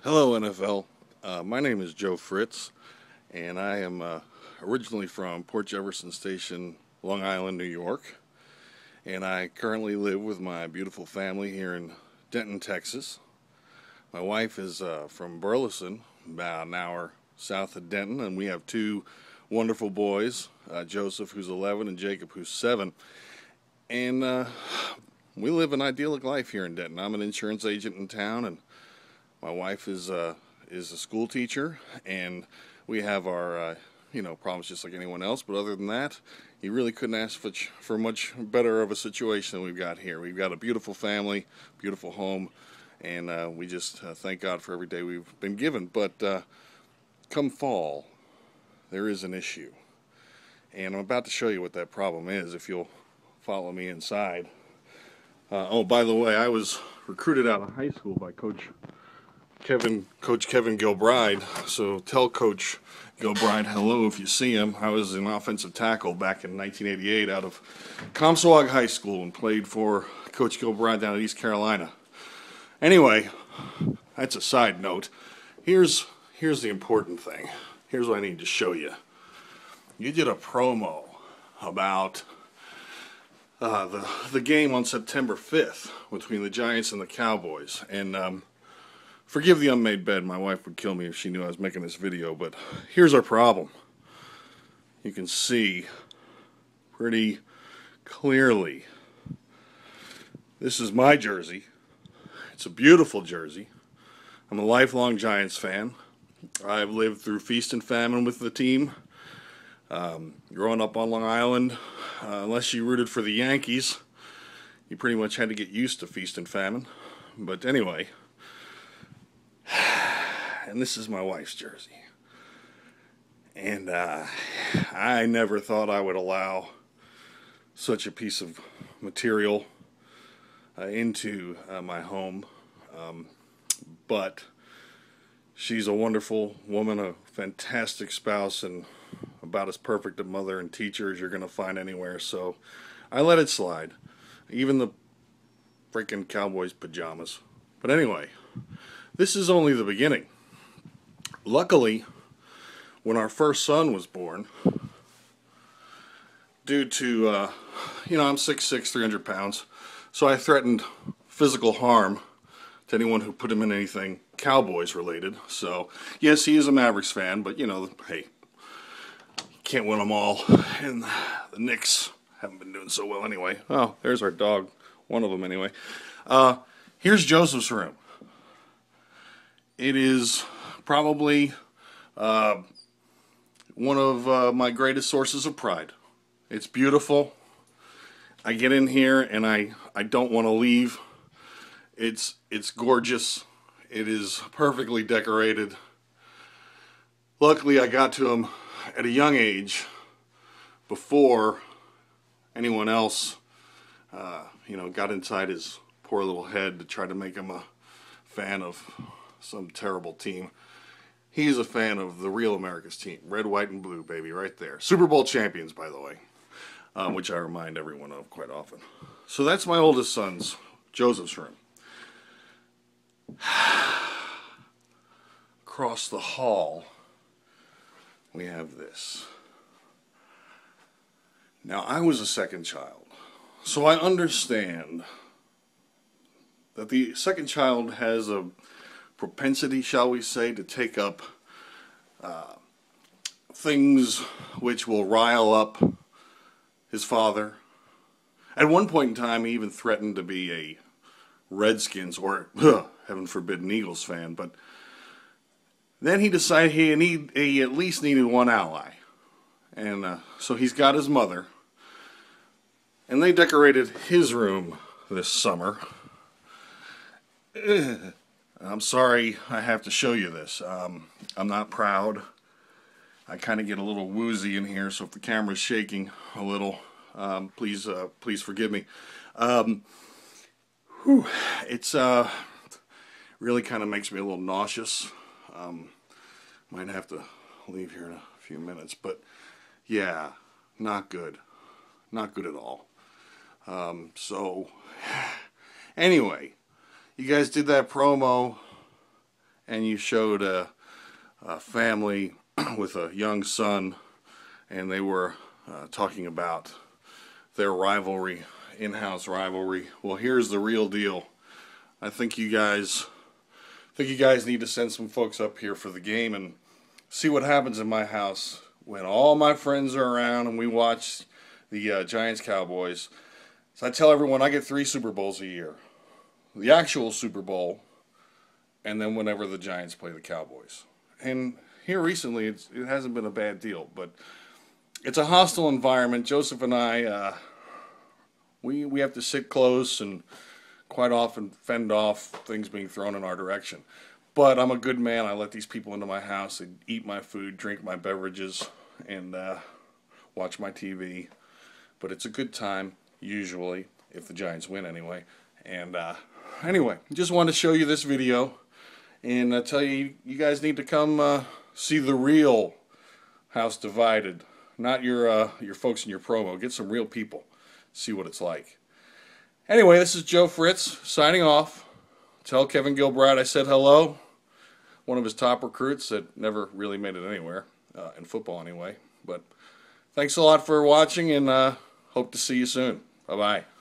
Hello, NFL. My name is Joe Fritz, and I am originally from Port Jefferson Station, Long Island, New York. And I currently live with my beautiful family here in Denton, Texas. My wife is from Burleson, about an hour south of Denton, and we have two wonderful boys, Joseph, who's 11, and Jacob, who's 7. And we live an idyllic life here in Denton. I'm an insurance agent in town, and my wife is a school teacher, and we have our problems just like anyone else. But other than that, you really couldn't ask for much better of a situation than we've got here. We've got a beautiful family, beautiful home, and we just thank God for every day we've been given. But come fall, there is an issue, and I'm about to show you what that problem is if you'll follow me inside. Oh, by the way, I was recruited out of high school by Coach Kevin Gilbride, so tell Coach Gilbride hello if you see him. I was an offensive tackle back in 1988 out of Comstock High School and played for Coach Gilbride down at East Carolina. Anyway, that's a side note. Here's the important thing. Here's what I need to show you. You did a promo about the game on September 5th between the Giants and the Cowboys, and forgive the unmade bed. My wife would kill me if she knew I was making this video, but here's our problem. You can see pretty clearly this is my jersey. It's a beautiful jersey. I'm a lifelong Giants fan. I've lived through feast and famine with the team. Growing up on Long Island, unless you rooted for the Yankees, you pretty much had to get used to feast and famine. But anyway, and this is my wife's jersey. And I never thought I would allow such a piece of material into my home. But she's a wonderful woman, a fantastic spouse, and about as perfect a mother and teacher as you're going to find anywhere. So I let it slide. Even the freaking Cowboys pajamas. But anyway, this is only the beginning. Luckily, when our first son was born, due to, I'm 6'6", 300 pounds, so I threatened physical harm to anyone who put him in anything Cowboys related. So, yes, he is a Mavericks fan, but, hey, can't win them all, and the Knicks haven't been doing so well anyway. Oh, there's our dog, one of them anyway. Here's Joseph's room. It is probably one of my greatest sources of pride. It's beautiful. I get in here and I don't want to leave. It's gorgeous. It is perfectly decorated. Luckily, I got to him at a young age before anyone else got inside his poor little head to try to make him a fan of some terrible team. He's a fan of the real America's team. Red, white, and blue, baby, right there. Super Bowl champions, by the way, which I remind everyone of quite often. So that's my oldest son's, Joseph's room. Across the hall, we have this. Now, I was a second child, so I understand that the second child has a propensity, shall we say, to take up things which will rile up his father. At one point in time, he even threatened to be a Redskins or, heaven forbid, an Eagles fan, but then he decided he at least needed one ally. And so he's got his mother, and they decorated his room this summer. I'm sorry I have to show you this. I'm not proud. I kind of get a little woozy in here, so if the camera's shaking a little, please forgive me. It's really kind of makes me a little nauseous. Might have to leave here in a few minutes, but yeah, not good. Not good at all. So, anyway, you guys did that promo, and you showed a family with a young son, and they were talking about their rivalry, in-house rivalry. Well, here's the real deal. I think you guys need to send some folks up here for the game and see what happens in my house when all my friends are around and we watch the Giants Cowboys. So I tell everyone I get 3 Super Bowls a year. The actual Super Bowl, and then whenever the Giants play the Cowboys. And here recently it hasn't been a bad deal, but it's a hostile environment. Joseph and I, we have to sit close and quite often fend off things being thrown in our direction. But I'm a good man. I let these people into my house. They eat my food, drink my beverages, and watch my TV. But it's a good time, usually, if the Giants win anyway. And anyway, just wanted to show you this video and tell you, you guys need to come see the real House Divided. Not your folks in your promo. Get some real people. See what it's like. Anyway, this is Joe Fritz signing off. Tell Kevin Gilbride I said hello. One of his top recruits that never really made it anywhere, in football anyway. But thanks a lot for watching, and hope to see you soon. Bye-bye.